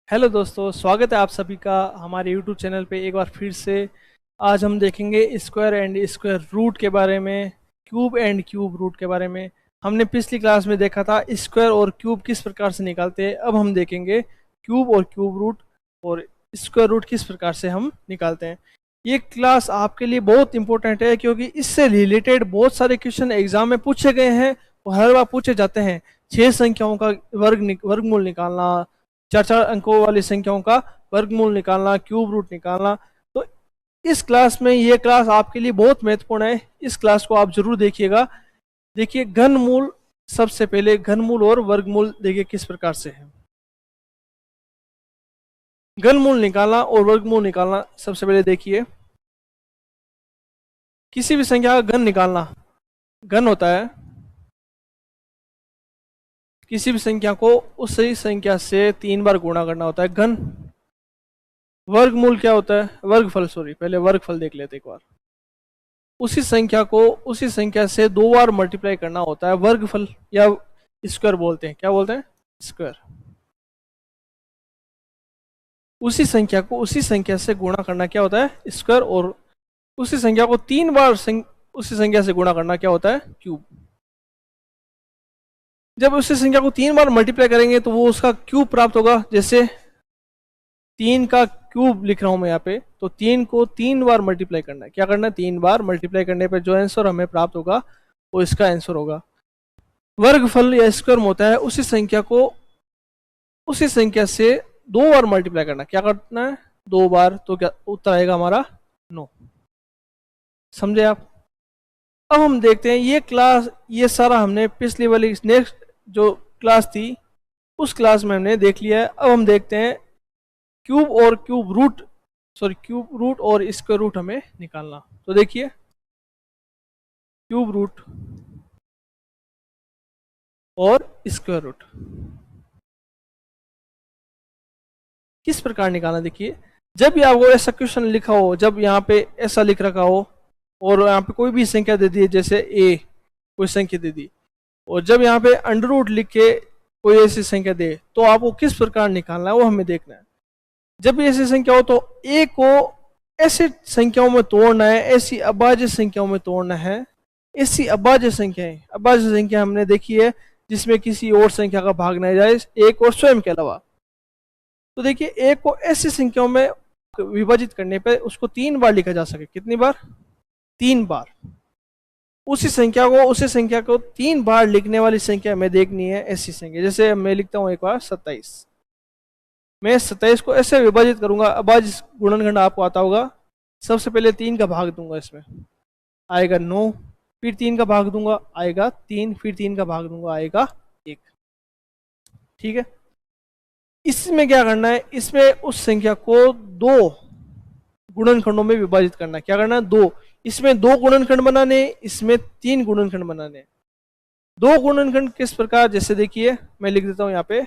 Hello दोस्तों, स्वागत है आप सभी का हमारे यूट्यूब चैनल पे एक बार फिर से। आज हम देखेंगे स्क्वायर एंड स्क्वायर रूट के बारे में, क्यूब एंड क्यूब रूट के बारे में। हमने पिछली क्लास में देखा था स्क्वायर और क्यूब किस प्रकार से निकालते हैं। अब हम देखेंगे क्यूब और क्यूब रूट और स्क्वायर रूट किस प्रकार से हम निकालते हैं। ये क्लास आपके लिए बहुत इंपॉर्टेंट है क्योंकि इससे रिलेटेड बहुत सारे क्वेश्चन एग्जाम में पूछे गए हैं और हर बार पूछे जाते हैं। 6 संख्याओं का वर्गमूल निकालना, 4 4 अंकों वाली संख्याओं का वर्गमूल निकालना, क्यूब रूट निकालना। तो इस क्लास में ये क्लास आपके लिए बहुत महत्वपूर्ण है। इस क्लास को आप जरूर देखिएगा। देखिए घनमूल, सबसे पहले घनमूल और वर्गमूल देखिए किस प्रकार से है। घनमूल निकालना और वर्गमूल निकालना, सबसे पहले देखिए किसी भी संख्या का घन निकालना। घन होता है किसी भी संख्या को उसी संख्या से 3 बार गुणा करना होता है घन। वर्गमूल क्या होता है? वर्गफल, सॉरी, पहले वर्गफल देख लेते एक बार। उसी संख्या को उसी संख्या से 2 बार मल्टीप्लाई करना होता है वर्गफल, या स्क्वायर बोलते हैं। क्या बोलते हैं? स्क्वायर। उसी संख्या को उसी संख्या से गुणा करना क्या होता है? स्क्वायर। और उसी संख्या को 3 बार उसी संख्या से गुणा करना क्या होता है? क्यूब। जब उसी संख्या को 3 बार मल्टीप्लाई करेंगे तो वो उसका क्यूब प्राप्त होगा। जैसे 3 का क्यूब लिख रहा हूं मैं यहाँ पे, तो 3 को 3 बार मल्टीप्लाई करना है। क्या करना है? 3 बार मल्टीप्लाई करने पर जो आंसर हमें प्राप्त होगा वो इसका आंसर होगा। वर्गफल या स्क्वायर होता है उसी संख्या को उसी संख्या से 2 बार मल्टीप्लाई करना। क्या करना है? 2 बार। तो क्या उत्तर आएगा हमारा? 9। समझे आप? अब हम देखते हैं ये सारा हमने पिछली वाली नेक्स्ट जो क्लास थी उस क्लास में हमने देख लिया है। अब हम देखते हैं क्यूब रूट और स्क्वायर रूट हमें निकालना। तो देखिए क्यूब रूट और स्क्वायर रूट किस प्रकार निकालना। देखिए जब भी आपको ऐसा क्वेश्चन लिखा हो, जब यहाँ पे ऐसा लिख रखा हो और यहाँ पे कोई भी संख्या दे दी है, जैसे ए कोई संख्या दे दी, और जब यहाँ पे अंडर रूट लिख के कोई ऐसी संख्या दे, तो आपको किस प्रकार निकालना है वो हमें देखना है। जब भी ऐसी संख्या हो तो ए को ऐसी संख्याओं में तोड़ना है, ऐसी अभाज्य संख्याओं में तोड़ना है। ऐसी अभाज्य संख्या हमने देखी है जिसमें किसी और संख्या का भाग नहीं जाए, एक और स्वयं के अलावा। तो देखिए ए को ऐसी संख्याओं में विभाजित करने पर उसको 3 बार लिखा जा सके। कितनी बार? 3 बार। उसी संख्या को 3 बार लिखने वाली संख्या हमें देखनी है। ऐसी संख्या जैसे मैं लिखता हूं एक बार 27। मैं 27 को ऐसे विभाजित करूंगा। अभाज्य गुणनखंड आपको आता होगा। सबसे पहले 3 का भाग दूंगा, इसमें आएगा 9, फिर 3 का भाग दूंगा आएगा 3, फिर 3 का भाग दूंगा आएगा 1। ठीक है। इसमें क्या करना है? इसमें उस संख्या को 2 गुणनखंडों में विभाजित करना है। क्या करना है? 2। इसमें 2 गुणनखंड बनाने, इसमें 3 गुणनखंड बनाने। 2 गुणनखंड किस प्रकार? जैसे देखिए मैं लिख देता हूं यहाँ पे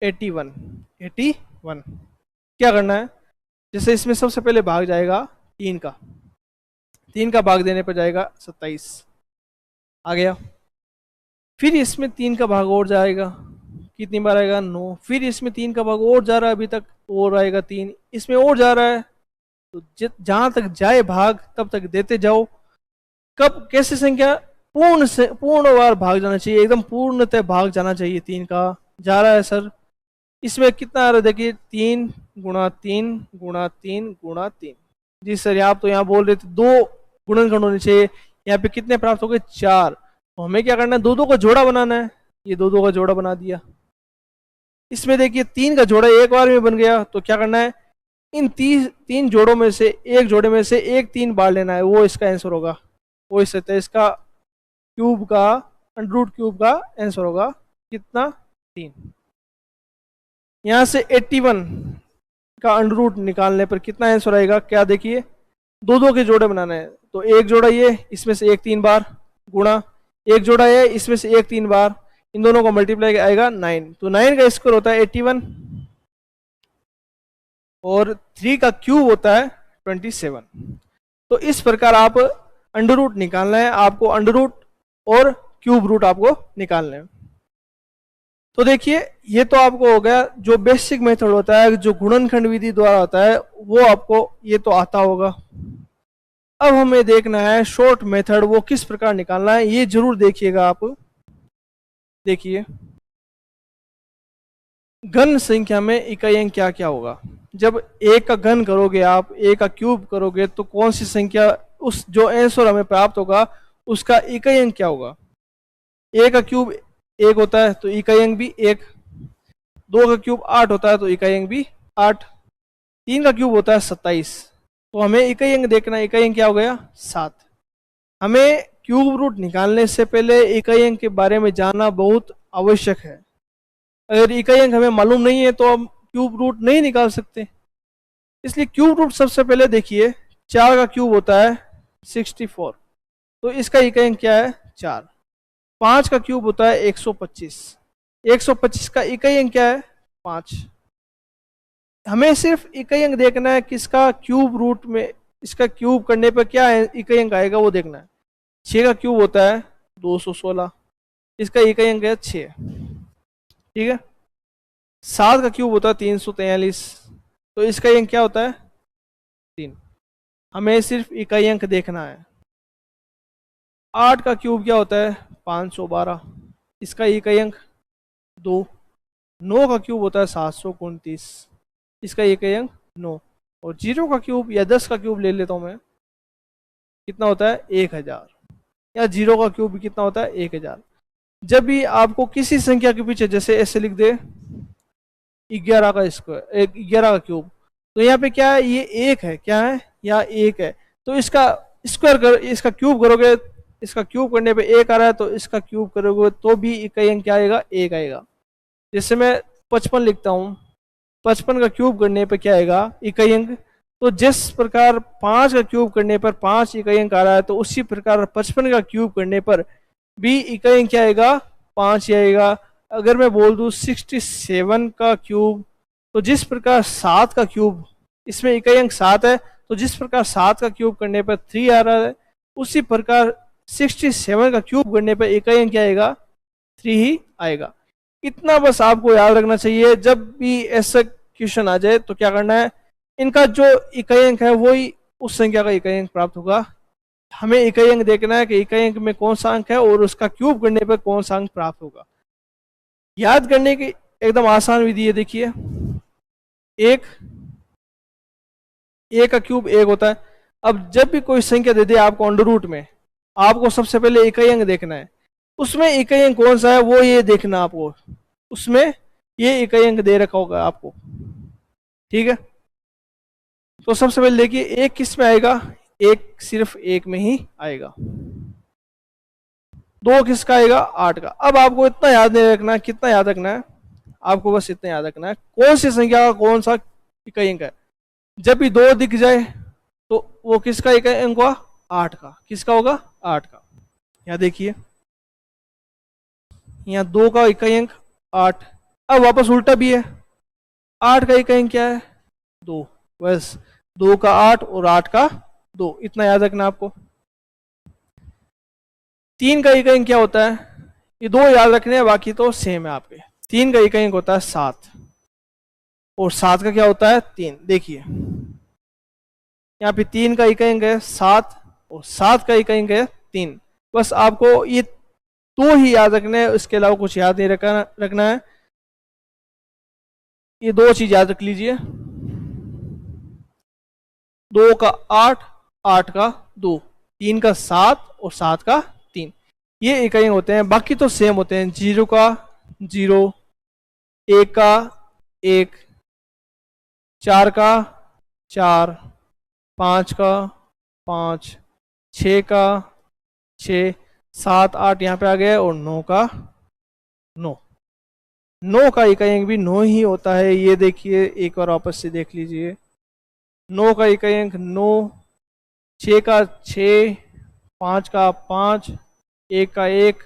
81। क्या करना है? जैसे इसमें सबसे पहले भाग जाएगा 3 का, 3 का भाग देने पर जाएगा 27 आ गया। फिर इसमें 3 का भाग और जाएगा, कितनी बार आएगा? 9। फिर इसमें 3 का भाग और जा रहा है, अभी तक और आएगा 3, इसमें और जा रहा है। तो जहां तक जाए भाग तब तक देते जाओ। कब कैसी संख्या? पूर्ण बार भाग जाना चाहिए, एकदम पूर्णतः भाग जाना चाहिए। 3 का जा रहा है सर, इसमें कितना आ रहा है? देखिए 3 गुणा 3 गुणा 3 गुणा 3। जी सर, आप तो यहाँ बोल रहे थे 2 गुणनखंड होने चाहिए, यहाँ पे कितने प्राप्त हो गए? 4। तो हमें क्या करना है? 2 2 का जोड़ा बनाना है। ये 2 2 का जोड़ा बना दिया। इसमें देखिए 3 का जोड़ा एक बार में बन गया। तो क्या करना है? इन 3 जोड़ों में से एक जोड़े में से एक 3 बार लेना है, वो इसका आंसर होगा। वो इसका क्यूब का अंडर रूट क्यूब का आंसर होगा कितना? 3। यहां से 81 का अंडर रूट निकालने पर कितना आंसर आएगा? क्या देखिए 2 2 के जोड़े बनाना है। तो एक जोड़ा ये, इसमें से एक 3 बार गुणा, एक जोड़ा ये, इसमें से एक 3 बार, इन दोनों को मल्टीप्लाई आएगा 9। तो 9 का स्क्वायर होता है 81 और 3 का क्यूब होता है 27। तो इस प्रकार आप अंडर रूट निकालना है आपको, अंडर रूट और क्यूब रूट आपको निकालना है। तो देखिए ये तो आपको हो गया जो बेसिक मेथड होता है, जो गुणनखंड विधि द्वारा होता है, वो आपको ये तो आता होगा। अब हमें देखना है शॉर्ट मेथड, वो किस प्रकार निकालना है, ये जरूर देखिएगा आप। देखिए घन संख्या में इकाई अंक क्या क्या होगा। जब एक का घन करोगे आप, एक का क्यूब करोगे, तो कौन सी संख्या, उस जो आंसर हमें प्राप्त होगा उसका इकाई अंक क्या होगा। एक का क्यूब एक होता है तो इकाई अंक भी एक, दो का क्यूब 8 होता है तो इकाई अंक भी 8, तीन का क्यूब होता है 27, तो हमें इकाई अंक देखना, इकाई अंक क्या हो गया 7। हमें क्यूब रूट निकालने से पहले इकाई अंक के बारे में जानना बहुत आवश्यक है। अगर इकाई अंक हमें मालूम नहीं है तो हम क्यूब रूट नहीं निकाल सकते। इसलिए क्यूब रूट सबसे पहले देखिए, 4 का क्यूब होता है 64, तो इसका इकाई अंक क्या है 4। 5 का क्यूब होता है 125, 125 का इकाई अंक क्या है 5। हमें सिर्फ इकाई अंक देखना है किसका क्यूब रूट में, इसका क्यूब करने पर क्या इकाई अंक आएगा वो देखना है। 6 का क्यूब होता है 216, इसका इकाई अंक है 6, ठीक है। 7 का क्यूब होता है 343, तो इसका अंक क्या होता है 3। हमें सिर्फ इकाई अंक देखना है। 8 का क्यूब क्या होता है 512, इसका इकाई अंक 2। 9 का क्यूब होता है 729, इसका इकाई अंक 9। और 0 का क्यूब या 10 का क्यूब ले लेता हूं मैं, कितना होता है 1000, या 0 का क्यूब भी कितना होता है 1000। जब भी आपको किसी संख्या के पीछे जैसे ऐसे लिख दे 11 का स्क्वायर, 11 का क्यूब, तो यहाँ पे क्या है ये एक है, क्या है या एक है, तो इसका स्क्वायर कर, इसका क्यूब करोगे, इसका क्यूब करने पे एक आ रहा है तो इसका क्यूब करोगे तो भी इकाई अंक क्या आएगा एक आएगा। जैसे मैं 55 लिखता हूँ, 55 का क्यूब करने पे क्या आएगा इकाई अंक, तो जिस प्रकार 5 का क्यूब करने पर 5 इकाई अंक आ रहा है, तो उसी प्रकार 55 का क्यूब करने पर भी इकाई अंक क्या आएगा 5 ही आएगा। अगर मैं बोल दूं 67 का क्यूब, तो जिस प्रकार 7 का क्यूब, इसमें इकाई अंक 7 है, तो जिस प्रकार 7 का क्यूब करने पर 3 आ रहा है, उसी प्रकार 67 का क्यूब करने पर इकाई अंक क्या आएगा 3 ही आएगा। इतना बस आपको याद रखना चाहिए। जब भी ऐसा क्वेश्चन आ जाए तो क्या करना है, इनका जो इकाई अंक है वही उस संख्या का इकाई अंक प्राप्त होगा। हमें इकाई अंक देखना है कि इकाई अंक में कौन सा अंक है और उसका क्यूब करने पर कौन सा अंक प्राप्त होगा। याद करने की एकदम आसान विधि है। देखिए एक का क्यूब एक होता है। अब जब भी कोई संख्या दे दे आपको अंडर रूट में, आपको सबसे पहले इकाई अंक देखना है। उसमें इकाई अंक कौन सा है वो ये देखना आपको, उसमें ये इकाई अंक दे रखा होगा आपको, ठीक है। तो सबसे पहले देखिए एक किस में आएगा, एक सिर्फ एक में ही आएगा। 2 किसका आएगा 8 का। अब आपको इतना याद नहीं रखना है, कितना याद रखना है आपको, बस इतना याद रखना है कौन सी संख्या का कौन सा इकाई अंक है। जब भी 2 दिख जाए तो वो किसका इकाई अंक हुआ 8 का, किसका होगा 8 का। यहाँ देखिए यहाँ 2 का इकाई अंक 8। अब वापस उल्टा भी है, 8 का इकाई अंक क्या है 2, बस 2 का 8 और 8 का 2, इतना याद रखना आपको। 3 का इकाई अंक क्या होता है, ये 2 याद रखने हैं, बाकी तो सेम है आपके। 3 का इकाई अंक होता है 7 और 7 का क्या होता है 3। देखिए यहाँ पे 3 का इकाई अंक है 7 और 7 का इकाई अंक है 3। बस आपको ये 2 ही याद रखने हैं, इसके अलावा कुछ याद नहीं रखना है। ये 2 चीज याद रख लीजिए, 2 का 8, 8 का 2, 3 का 7 और 7 का 3, ये इकाई होते हैं। बाकी तो सेम होते हैं, 0 का 0, 1 का 1, 4 का 4, 5 का 5, 6 का 6, 7 8 यहाँ पे आ गए और 9 का 9। 9 का इकाई अंक भी 9 ही होता है। ये देखिए एक बार वापस से देख लीजिए, 9 का इकाई अंक 9, 6 का 6, 5 का 5, 1 का 1,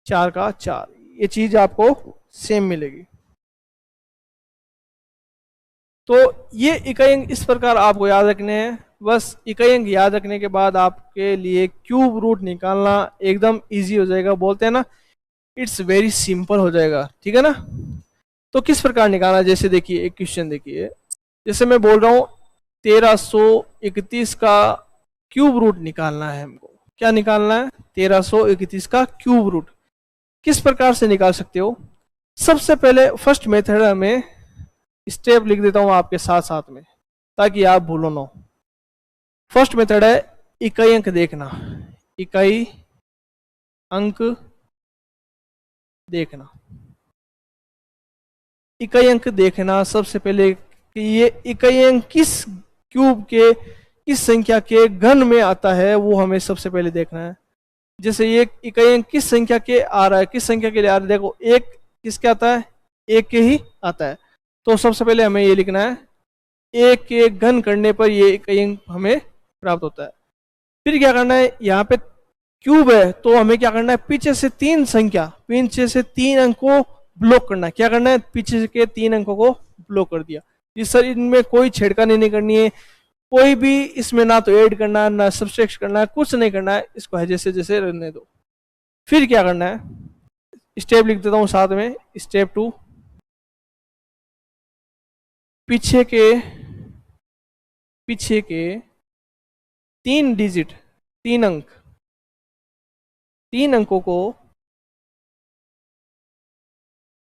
4 का 4, ये चीज आपको सेम मिलेगी। तो ये इकाई अंक इस प्रकार आपको याद रखने हैं। बस इकाई अंक याद रखने के बाद आपके लिए क्यूब रूट निकालना एकदम इजी हो जाएगा। बोलते हैं ना इट्स वेरी सिंपल हो जाएगा, ठीक है ना। तो किस प्रकार निकालना, जैसे देखिए एक क्वेश्चन देखिए, जैसे मैं बोल रहा हूँ 1331 का क्यूब रूट निकालना है हमको। क्या निकालना है? 1331 का क्यूब रूट। किस प्रकार से निकाल सकते हो? सबसे पहले फर्स्ट मेथड में स्टेप लिख देता हूं आपके साथ साथ में, ताकि आप भूलो ना। फर्स्ट मेथड है इकाई अंक देखना। इकाई अंक देखना। इकाई अंक देखना सबसे पहले कि ये इकाई अंक किस क्यूब के, किस संख्या के घन में आता है, वो हमें सबसे पहले देखना है। जैसे ये इकाई अंक किस संख्या के आ रहा है, किस संख्या के लिए आ रहा है, देखो एक किसके आता है, एक के ही आता है। तो सबसे पहले हमें ये लिखना है, एक के घन करने पर ये इकाई अंक हमें प्राप्त होता है। फिर क्या करना है, यहाँ पे क्यूब है तो हमें क्या करना है, पीछे से पीछे से तीन अंक को ब्लॉक करना है। क्या करना है, पीछे के तीन अंकों को ब्लॉक कर दिया। इस सर इनमें कोई छेड़खानी नहीं करनी है, कोई भी इसमें ना तो ऐड करना है ना सब्सट्रैक्ट करना है, कुछ नहीं करना है, इसको है जैसे जैसे रहने दो। फिर क्या करना है, स्टेप लिख देता हूं साथ में। स्टेप 2, पीछे के तीन अंकों को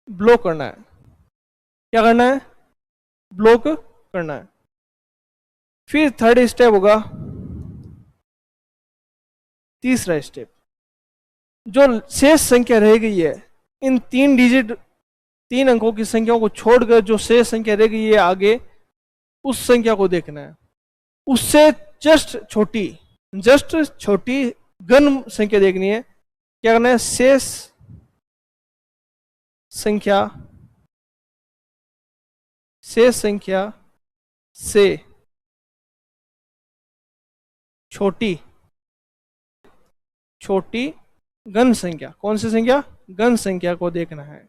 ब्लॉक करना है। क्या करना है, ब्लॉक करना है। फिर थर्ड स्टेप होगा, तीसरा स्टेप, जो शेष संख्या रह गई है, इन तीन अंकों की संख्याओं को छोड़कर जो शेष संख्या रह गई है आगे, उस संख्या को देखना है। उससे जस्ट छोटी घन संख्या देखनी है। क्या करना है, शेष संख्या से छोटी घन संख्या, कौन सी संख्या, घन संख्या को देखना है।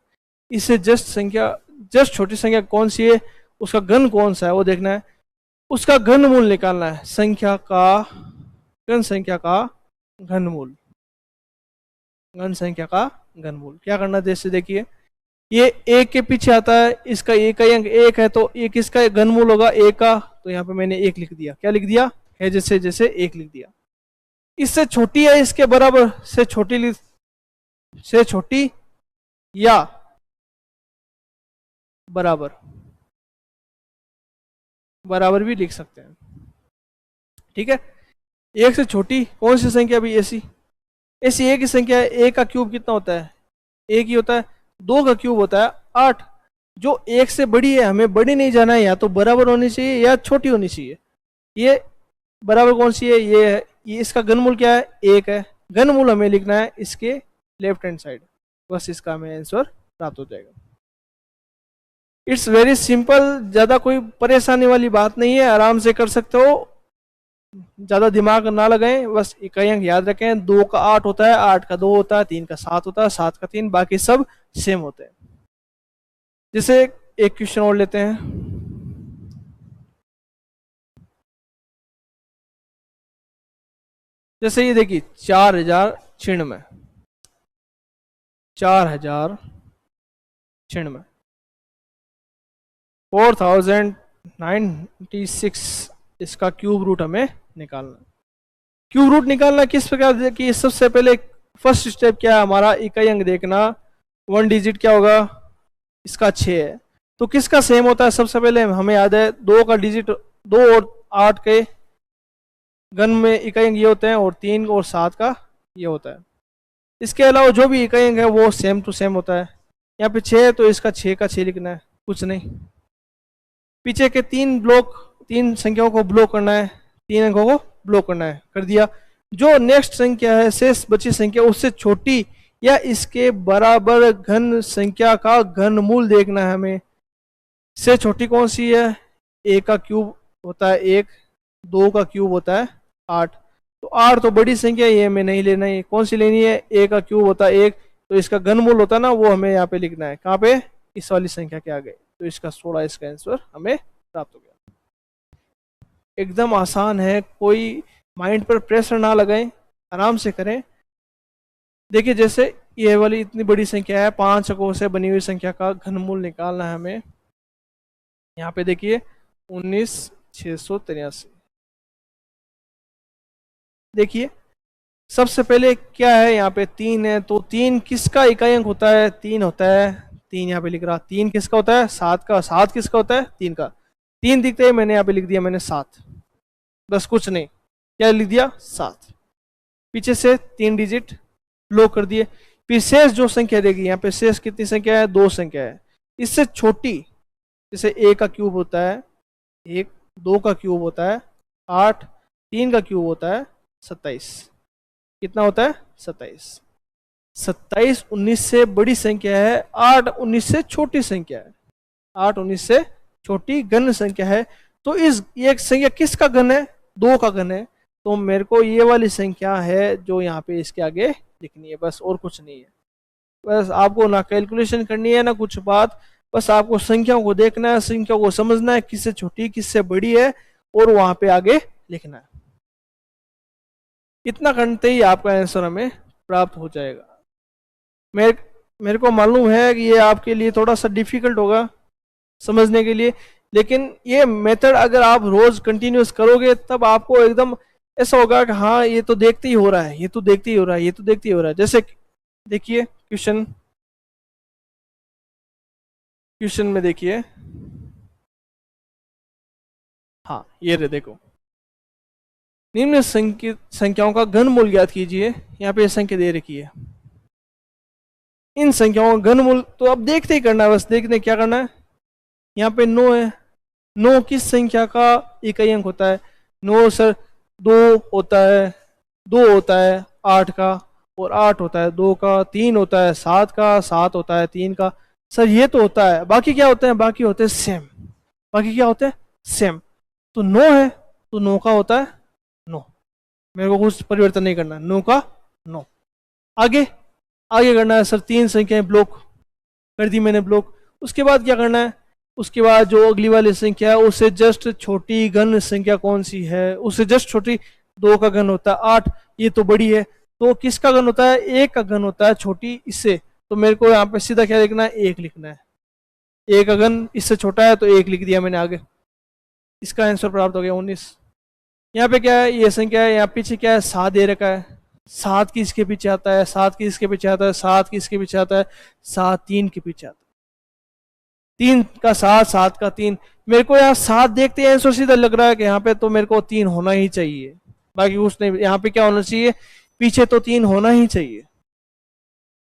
इससे जस्ट छोटी संख्या कौन सी है, उसका घन कौन सा है वो देखना है। उसका घनमूल निकालना है, घन संख्या का घनमूल। क्या करना है, जैसे देखिए ये एक के पीछे आता है, इसका एक का अंक एक है, तो एक इसका घनमूल होगा एक का, तो यहाँ पे मैंने एक लिख दिया। क्या लिख दिया है, जैसे जैसे एक लिख दिया। इससे छोटी है इसके बराबर, से छोटी या बराबर भी लिख सकते हैं, ठीक है। एक से छोटी कौन सी संख्या भी, ऐसी एक ही संख्या है। एक का क्यूब कितना होता है, एक ही होता है। दो का क्यूब होता है 8। जो एक से बड़ी है, हमें बड़ी नहीं जाना है, या तो बराबर होनी चाहिए या छोटी होनी चाहिए। ये बराबर कौन सी है, ये है। ये इसका घनमूल क्या है, एक है। घनमूल हमें लिखना है इसके लेफ्ट हैंड साइड, बस इसका हमें आंसर प्राप्त हो जाएगा। इट्स वेरी सिंपल, ज्यादा कोई परेशानी वाली बात नहीं है, आराम से कर सकते हो, ज्यादा दिमाग ना लगाएं, बस इकाई अंक याद रखें। 2 का 8 होता है, 8 का 2 होता है, 3 का 7 होता है, 7 का 3, बाकी सब सेम होते हैं। जैसे एक क्वेश्चन और लेते हैं। जैसे ये देखिए 4096, 4096 इसका क्यूब रूट हमें निकालना। क्यूब रूट निकालना किस प्रकार कि सबसे पहले फर्स्ट स्टेप क्या है हमारा, इकाई अंक देखना। 1 डिजिट क्या होगा, इसका 6 है, तो किसका सेम होता है, सबसे पहले हमें याद है 2 का डिजिट, 2 और 8 के घन में इकाई अंक ये होते हैं, और 3 और 7 का ये होता है। इसके अलावा जो भी इकाई अंक है वो सेम टू सेम होता है। यहाँ पे 6 है तो इसका 6 का 6 लिखना है, कुछ नहीं। पीछे के तीन संख्याओं को ब्लॉक करना है, तीन अंकों को ब्लॉक करना है, कर दिया। जो नेक्स्ट संख्या है, शेष बची संख्या, उससे छोटी या इसके बराबर घन संख्या का घनमूल देखना है हमें। से छोटी कौन सी है, एक का क्यूब होता है 1, 2 का क्यूब होता है 8, तो 8 तो बड़ी संख्या, ये हमें नहीं लेना है। कौन सी लेनी है, एक का क्यूब होता है 1, तो इसका घनमूल होता है ना, वो हमें यहाँ पे लिखना है। कहाँ पे, इस वाली संख्या के आगे। तो इसका 16 इसका आंसर हमें प्राप्त हो गया। एकदम आसान है, कोई माइंड पर प्रेशर ना लगाएं, आराम से करें। देखिए जैसे ये वाली इतनी बड़ी संख्या है, 5 अंकों से बनी हुई संख्या का घनमूल निकालना है हमें। यहाँ पे देखिए 19,683। देखिए सबसे पहले क्या है, यहाँ पे 3 है, तो 3 किसका इकाई अंक होता है? 3 होता है। 3 यहाँ पे लिख रहा, 3 किसका होता है? 7 का। 7 किसका होता है? 3 का। 3 दिखते हैं, मैंने यहाँ पे लिख दिया मैंने 7, बस कुछ नहीं, क्या लिख दिया? 7। पीछे से 3 डिजिट लॉक कर दिए। फिर शेष जो संख्या देगी, यहाँ पे शेष कितनी संख्या है? 2 संख्या है। इससे छोटी, जैसे a का क्यूब होता है 1, 2 का क्यूब होता है 8, 3 का क्यूब होता है 27। कितना होता है? 27। 27 19 से बड़ी संख्या है, 8 19 से छोटी संख्या है। 8 19 से छोटी घन संख्या है। तो इस ये संख्या किसका घन है? 2 का घन है। तो मेरे को ये वाली संख्या है जो यहाँ पे इसके आगे लिखनी है, बस और कुछ नहीं है। बस आपको ना कैलकुलेशन करनी है ना कुछ बात, बस आपको संख्याओं को देखना है, संख्या को समझना है किससे छोटी किससे बड़ी है, और वहां पे आगे लिखना है। इतना करते ही आपका आंसर हमें प्राप्त हो जाएगा। मेरे को मालूम है कि ये आपके लिए थोड़ा सा डिफिकल्ट होगा समझने के लिए, लेकिन ये मेथड अगर आप रोज कंटिन्यूस करोगे तब आपको एकदम ऐसा होगा कि हाँ ये तो देखते ही हो रहा है, ये तो देखते ही हो रहा है, ये तो देखते ही हो रहा है। जैसे देखिए क्वेश्चन में देखिए, हाँ ये रहे, देखो निम्न संख्याओं का घनमूल ज्ञात कीजिए। यहाँ पे संख्या दे रखी है, इन संख्याओं का घनमूल तो अब देखते ही करना है, बस देखने क्या करना है। यहाँ पे 9 है, 9 किस संख्या का इकाई अंक होता है? 9 सर 2 होता है, 2 होता है 8 का, और 8 होता है 2 का, 3 होता है 7 का, 7 होता है 3 का। सर ये तो होता है, बाकी क्या होते हैं? बाकी होते हैं सेम। बाकी क्या होते हैं? सेम। तो 9 है तो 9 का होता है 9, मेरे को कुछ परिवर्तन नहीं करना, 9 का 9। आगे आगे करना है सर, 3 संख्याएं ब्लॉक कर दी मैंने ब्लॉक। उसके बाद क्या करना है? उसके बाद जो अगली वाली संख्या है उससे जस्ट छोटी घन संख्या कौन सी है? उससे जस्ट छोटी 2 का घन होता है 8, ये तो बड़ी है, तो किसका घन होता है? 1 का घन होता है छोटी इससे। तो मेरे को यहाँ पे सीधा क्या लिखना है? 1 लिखना है। 1 का घन इससे छोटा है तो 1 लिख दिया मैंने आगे। इसका आंसर प्राप्त हो गया 19। यहाँ पे क्या है? ये संख्या है, यहाँ पीछे क्या है? 7 दे रखा है। 7 की इसके पीछे आता है, 7 की इसके पीछे आता है, 7 की इसके पीछे आता है, 7 3 के पीछे आता है, 3 का 7, 7 का 3। मेरे को यहाँ 7 देखते हैं आंसर सीधा लग रहा है कि यहाँ पे तो मेरे को 3 होना ही चाहिए, बाकी कुछ नहीं। यहाँ पे क्या होना चाहिए? पीछे तो 3 होना ही चाहिए।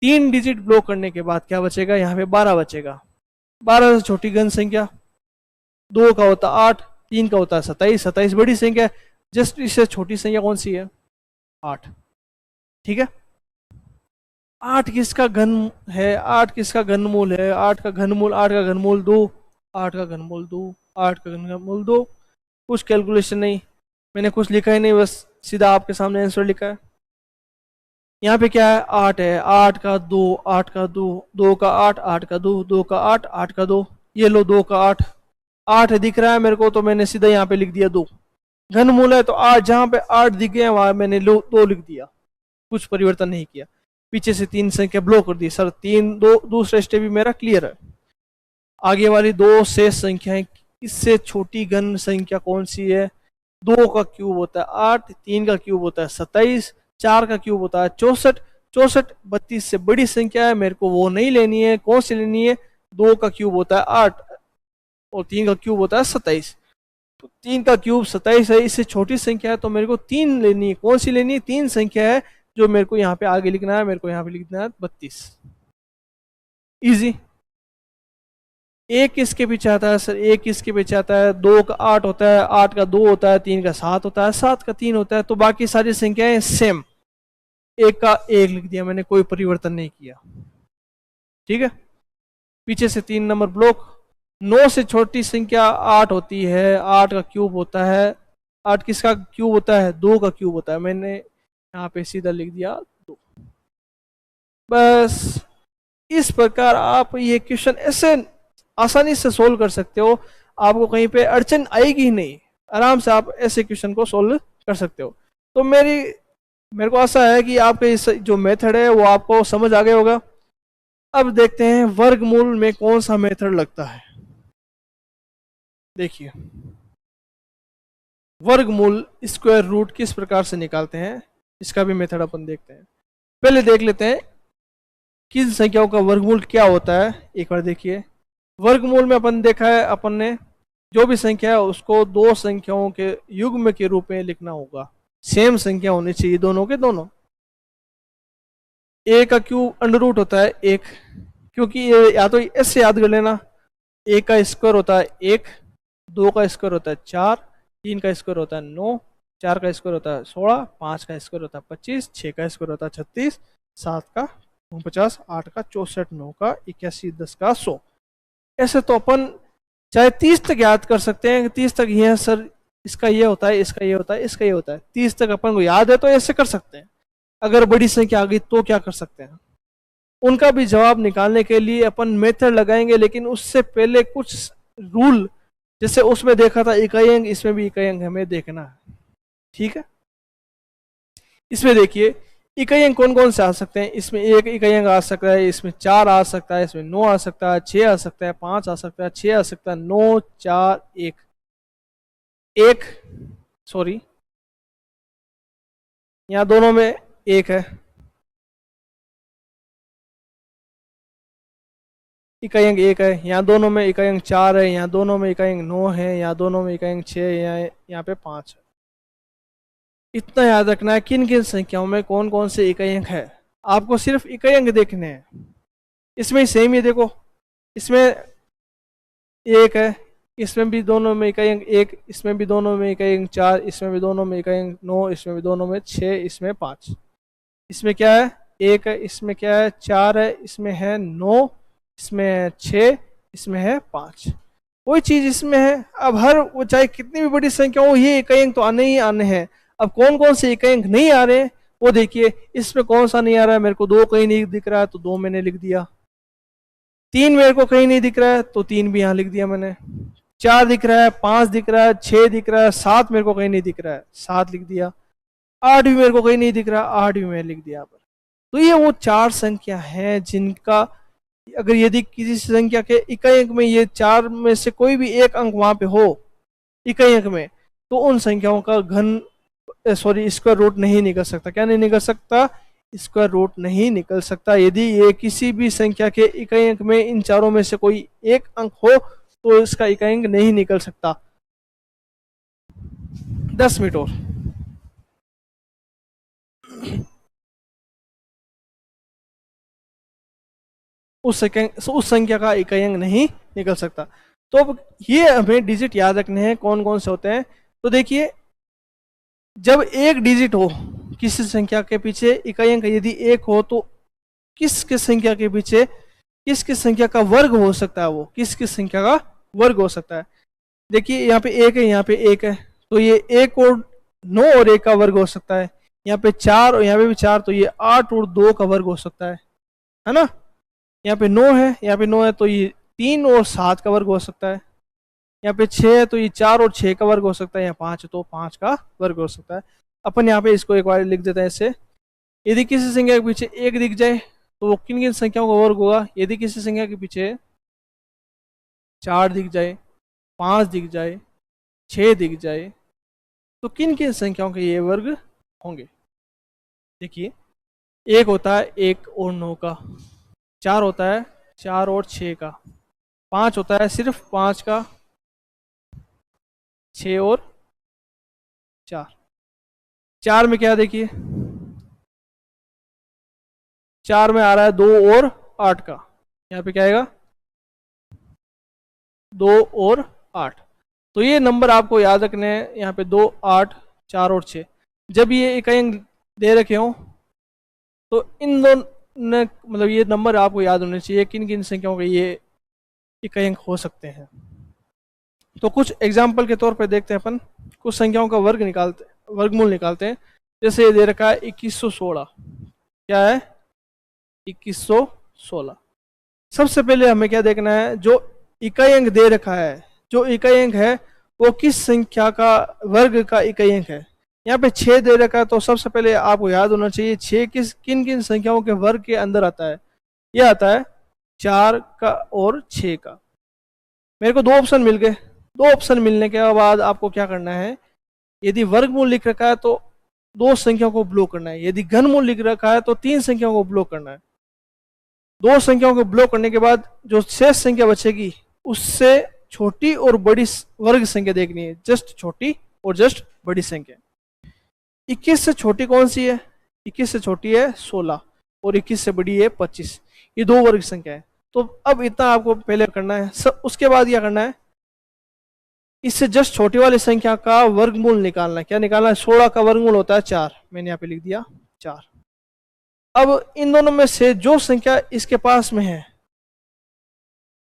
3 डिजिट ब्लॉक करने के बाद क्या बचेगा? यहाँ पे 12 बचेगा। 12 से छोटी घन संख्या 2 का होता है 8, 3 का होता है 27। 27 बड़ी संख्या, जस्ट इससे छोटी संख्या कौन सी है? 8। ठीक है, 8 किसका घन है? 8 किसका घनमूल है? 8 का घनमूल, 8 का घनमूल 2, 8 का घनमूल 2, 8 का घनमूल 2। कुछ कैलकुलेशन नहीं, मैंने कुछ लिखा ही नहीं, बस सीधा आपके सामने आंसर लिखा है। यहाँ पे क्या है? 8 है, 8 का 2, 8 का 2, 2 का 8, 8 का 2, 2 का 8, 8 का 2, ये लो 2 का 8। 8 दिख रहा है मेरे को तो मैंने सीधा यहाँ पे लिख दिया 2। घनमूल है तो 8, जहाँ पे 8 दिख गया वहां मैंने 2 लिख दिया, कुछ परिवर्तन नहीं किया। पीछे से 3 संख्या ब्लॉक कर दी सर। 3 2 दूसरा स्टेप भी मेरा क्लियर है। आगे वाली 2 शेष संख्याएं, इससे छोटी घन संख्या कौन सी है? 2 का क्यूब होता है 8, 3 का क्यूब होता है 27, 4 का क्यूब होता है 64। 64 32 से बड़ी संख्या है, मेरे को वो नहीं लेनी है। कौन सी लेनी है? 2 का क्यूब होता है 8 और 3 का क्यूब होता है 27। तो 3 का क्यूब 27 है, इससे छोटी संख्या है तो मेरे को 3 लेनी है। कौन सी लेनी है? 3 संख्या है जो मेरे को यहाँ पे आगे लिखना है। मेरे को यहाँ पे लिखना है 32। इजी। 1 किसके पीछे आता है सर? 1 किसके पीछे आता है? 2 का 8 होता है, 8 का 2 होता है, 3 का 7 होता है, 7 का 3 होता है। तो बाकी सारी संख्याएं सेम। 1 का 1 लिख दिया मैंने, कोई परिवर्तन नहीं किया। ठीक है, पीछे से 3 नंबर ब्लॉक। 9 से छोटी संख्या 8 होती है, 8 का क्यूब होता है। 8 किसका क्यूब होता है? 2 का क्यूब होता है। मैंने यहाँ पे सीधा लिख दिया 2। बस इस प्रकार आप ये क्वेश्चन ऐसे आसानी से सोल्व कर सकते हो, आपको कहीं पे अड़चन आएगी ही नहीं। आराम से आप ऐसे क्वेश्चन को सोल्व कर सकते हो। तो मेरी मेरे को आशा है कि आपके इस जो मेथड है वो आपको समझ आ गया होगा। अब देखते हैं वर्गमूल में कौन सा मेथड लगता है। देखिए वर्गमूल स्क्वायर रूट किस प्रकार से निकालते हैं, इसका भी मेथड अपन देखते हैं। पहले देख लेते हैं किन संख्याओं का वर्गमूल क्या होता है। एक बार देखिए वर्गमूल में अपन देखा है, अपन ने जो भी संख्या है उसको दो संख्याओं के युग्म के रूप में लिखना होगा। सेम संख्या होनी चाहिए दोनों के दोनों। ए का क्यूब अंडर रूट होता है एक, क्योंकि ये या तो ऐसे याद कर लेना, एक का स्क्वायर होता है एक, दो का स्क्वायर होता है चार, तीन का स्क्वायर होता है नौ, चार का स्क्वायर होता है 16, पाँच का स्क्वायर होता है 25, छः का स्क्वायर होता है 36, सात का 49, आठ का 64, नौ का 81, 10 का 100। ऐसे तो अपन चाहे 30 तक याद कर सकते हैं। 30 तक ये सर इसका ये होता है, इसका ये होता है, इसका ये होता है। 30 तक अपन को याद है तो ऐसे कर सकते हैं। अगर बड़ी संख्या आ गई तो क्या कर सकते हैं, उनका भी जवाब निकालने के लिए अपन मेथड लगाएंगे। लेकिन उससे पहले कुछ रूल, जैसे उसमें देखा था इकाई अंक, इसमें भी इकाई अंक हमें देखना है। ठीक है, इसमें देखिए इकाई अंक कौन कौन से आ सकते हैं। इसमें एक इकाई अंक आ सकता है, इसमें चार आ सकता है, इसमें नौ आ सकता है, छः आ सकता है, पाँच आ सकता है, छः आ सकता है, नौ, चार, एक, एक सॉरी यहाँ दोनों में एक है। इकाई अंक एक है, यहाँ दोनों में इकाई अंक चार है, यहाँ दोनों में इकाई अंक नौ है, यहाँ दोनों में इकाई अंक छः है, यहाँ पे पाँच है। इतना याद रखना है किन किन संख्याओं में कौन कौन से इकाई अंक है। आपको सिर्फ इकाई अंक देखने हैं। इसमें सेम ही देखो, इसमें एक है, इसमें भी दोनों में इकाई अंक एक, इसमें भी दोनों में इकाई अंक चार, इसमें भी दोनों में इकाई अंक नौ, इसमें भी दोनों में छः, इसमें पाँच। इसमें क्या है, एक है, इसमें क्या है, चार है, इसमें है नौ, इसमें है छः, इसमें है पाँच। कोई चीज इसमें है। अब हर वो चाहे कितनी भी बड़ी संख्या हो, ये इकाई अंक तो आने ही आने हैं। अब कौन कौन से इकाई अंक नहीं आ रहे हैं वो देखिए। इसमें कौन सा नहीं आ रहा है, मेरे को दो कहीं नहीं दिख रहा है तो दो मैंने लिख दिया। तीन मेरे को कहीं नहीं दिख रहा है तो तीन भी यहाँ लिख दिया मैंने। चार दिख रहा है, पांच दिख रहा है, छह दिख रहा है, सात मेरे को कहीं नहीं दिख रहा है, सात लिख दिया। आठ भी मेरे को कहीं नहीं दिख रहा, आठ भी मैंने लिख दिया। तो ये वो चार संख्या है जिनका अगर यदि किसी संख्या के इकाई अंक में ये चार में से कोई भी एक अंक वहां पे हो इकाई अंक में, तो उन संख्याओं का घन स्क्वायर रूट नहीं निकल सकता। क्या नहीं निकल सकता, स्क्वायर रूट नहीं निकल सकता। यदि ये किसी भी संख्या के इकाई अंक में इन चारों में से कोई एक अंक हो तो इसका इकाई अंक नहीं निकल सकता। 10 मिनट और। उस संख्या का इकाई अंक नहीं निकल सकता। तो अब ये हमें डिजिट याद रखने हैं कौन कौन से होते हैं। तो देखिए जब एक डिजिट हो किसी संख्या के पीछे, इकाई अंक यदि एक हो, तो किस किस संख्या के पीछे किस किस संख्या का वर्ग हो सकता है, वो किस किस संख्या का वर्ग हो सकता है। देखिए यहाँ पे एक है, यहाँ पे एक है, तो ये एक और नौ और एक का वर्ग हो सकता है। यहाँ पे चार और यहाँ पे भी चार, तो ये आठ और दो का वर्ग हो सकता है ना। यहाँ पे नौ है, यहाँ पे नौ है, तो ये तीन और सात का वर्ग हो सकता है। यहाँ पे छः है तो ये चार और छः का वर्ग हो सकता है। यहाँ पाँच है तो पाँच का वर्ग हो सकता है। अपन यहाँ पे इसको एक बार लिख देते हैं ऐसे। यदि किसी संख्या के पीछे एक दिख जाए तो वो किन किन संख्याओं का वर्ग होगा। यदि किसी संख्या के पीछे चार दिख जाए, पाँच दिख जाए, छः दिख जाए, तो किन किन संख्याओं के ये वर्ग होंगे। देखिए एक होता है एक और नौ का, चार होता है चार और छः का, पाँच होता है सिर्फ पाँच का, छः और चार। चार में क्या देखिए, चार में आ रहा है दो और आठ का, यहाँ पे क्या आएगा दो और आठ। तो ये नंबर आपको याद रखने हैं, यहाँ पे दो, आठ, चार और छः। जब ये इकाई अंक दे रखे हो तो इन दोनों मतलब ये नंबर आपको याद होने चाहिए किन किन संख्याओं के ये इकाई अंक हो सकते हैं। तो कुछ एग्जाम्पल के तौर पे देखते हैं अपन, कुछ संख्याओं का वर्गमूल निकालते हैं। जैसे ये दे रखा है 2116, क्या है 2116। सबसे पहले हमें क्या देखना है, जो इकाई अंक दे रखा है, जो इकाई अंक है वो किस संख्या का वर्ग का इकाई अंक है। यहाँ पे 6 दे रखा है, तो सबसे पहले आपको याद होना चाहिए 6 किन किन संख्याओं के वर्ग के अंदर आता है। ये आता है 4 का और 6 का। मेरे को 2 ऑप्शन मिल गए। 2 ऑप्शन मिलने के बाद आपको क्या करना है, यदि वर्गमूल लिख रखा है तो 2 संख्याओं को ब्लॉक करना है, यदि घनमूल लिख रखा है तो 3 संख्याओं को ब्लॉक करना है। 2 संख्याओं को ब्लॉक करने के बाद जो शेष संख्या बचेगी उससे छोटी और बड़ी वर्ग संख्या देखनी है, जस्ट छोटी और जस्ट बड़ी संख्या। 21 से छोटी कौन सी है? 21 से छोटी है 16 और 21 से बड़ी है 25। ये 2 वर्ग संख्या है। तो अब इतना आपको पहले करना है। उसके बाद क्या करना है, इससे जस्ट छोटी वाली संख्या का वर्गमूल निकालना है। क्या निकालना है? 16 का वर्गमूल होता है 4। मैंने यहाँ पे लिख दिया 4। अब इन दोनों में से जो संख्या इसके पास में है,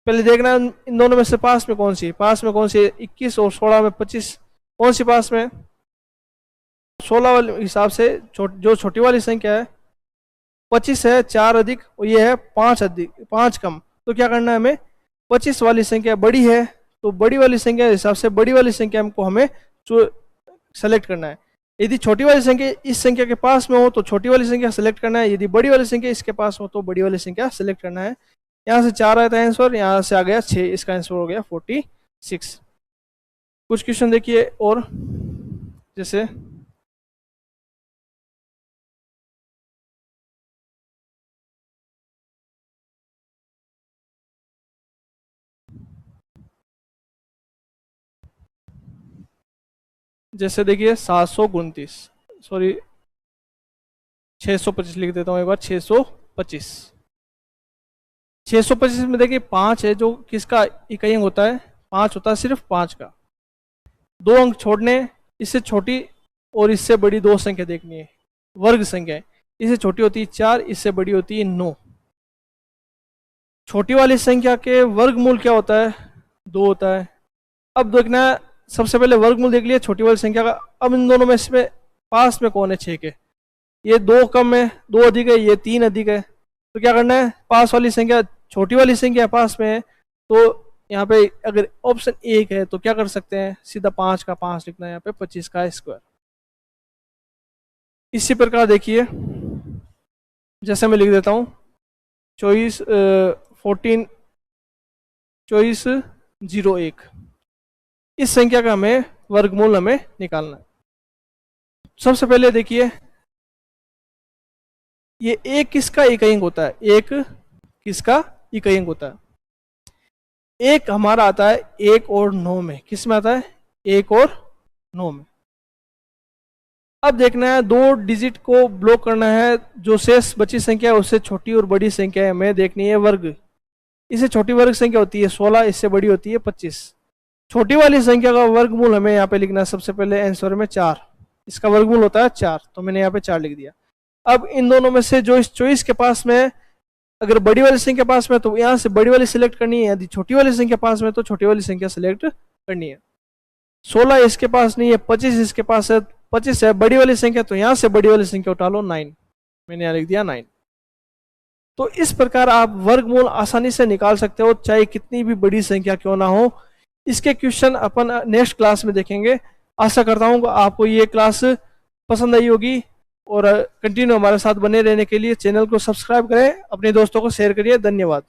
पहले देखना है इन दोनों में से पास में कौन सी है। पास में कौन सी है? 21 और 16 में 25 कौन सी पास में? 16 वाले हिसाब से जो छोटी वाली संख्या है 25 है, 4 अधिक और ये है 5 अधिक 5 कम। तो क्या करना है हमें, 25 वाली संख्या बड़ी है तो बड़ी वाली संख्या के हिसाब से बड़ी वाली संख्या को हमें सेलेक्ट करना है। यदि छोटी वाली संख्या इस संख्या के पास में हो तो छोटी वाली संख्या सेलेक्ट करना है, यदि बड़ी वाली संख्या इसके पास हो तो बड़ी वाली संख्या सेलेक्ट करना है। यहाँ से 4 आया था आंसर, यहाँ से आ गया 6, इसका आंसर हो गया 46। कुछ क्वेश्चन देखिए और, जैसे देखिए 729, सॉरी 625 लिख देता हूँ एक बार, 625। 625 में देखिए 5 है, जो किसका इकाई अंक होता है? 5 होता है, सिर्फ 5 का। 2 अंक छोड़ने, इससे छोटी और इससे बड़ी 2 संख्या देखनी है, वर्ग संख्या। इससे छोटी होती है 4, इससे बड़ी होती है 9। छोटी वाली संख्या के वर्गमूल क्या होता है? 2 होता है। अब देखना है, सबसे पहले वर्गमूल देख लिया छोटी वाली संख्या का। अब इन दोनों में इसमें पास में कौन है? 6 के। ये 2 कम है, 2 अधिक है, ये 3 अधिक है। तो क्या करना है, पास वाली संख्या छोटी वाली संख्या पास में है, तो यहाँ पे अगर ऑप्शन 1 है तो क्या कर सकते हैं, सीधा 5 का 5 लिखना है, यहाँ पे 25 का स्क्वायर। इसी प्रकार देखिए, जैसे मैं लिख देता हूँ 2401, इस संख्या का हमें वर्गमूल हमें निकालना है। सबसे पहले देखिए, ये 1 किसका इकाई अंक होता है? 1 किसका इकाई अंक होता है? 1 हमारा आता है 1 और 9 में। किस में आता है? 1 और 9 में। अब देखना है 2 डिजिट को ब्लॉक करना है, जो शेष बची संख्या है उससे छोटी और बड़ी संख्या हमें देखनी है वर्ग। इससे छोटी वर्ग संख्या होती है 16, इससे बड़ी होती है 25। छोटी वाली संख्या का वर्गमूल हमें यहाँ पे लिखना है, सबसे पहले आंसर में 4, इसका वर्गमूल होता है 4, तो मैंने यहाँ पे 4 लिख दिया। अब इन दोनों में से जो इस चॉइस के पास में, अगर बड़ी वाली संख्या पास में तो यहाँ से बड़ी वाली सिलेक्ट करनी है, यदि छोटी वाली संख्या पास में तो छोटी वाली संख्या सिलेक्ट करनी है। 16 इसके पास नहीं है, 25 इसके पास है, 25 है बड़ी वाली संख्या, तो यहाँ से बड़ी वाली संख्या उठा लो 9, मैंने यहाँ लिख दिया 9। तो इस प्रकार आप वर्गमूल आसानी से निकाल सकते हो, चाहे कितनी भी बड़ी संख्या क्यों ना हो। इसके क्वेश्चन अपन नेक्स्ट क्लास में देखेंगे। आशा करता हूँ आपको ये क्लास पसंद आई होगी, और कंटिन्यू हमारे साथ बने रहने के लिए चैनल को सब्सक्राइब करें, अपने दोस्तों को शेयर करिए। धन्यवाद।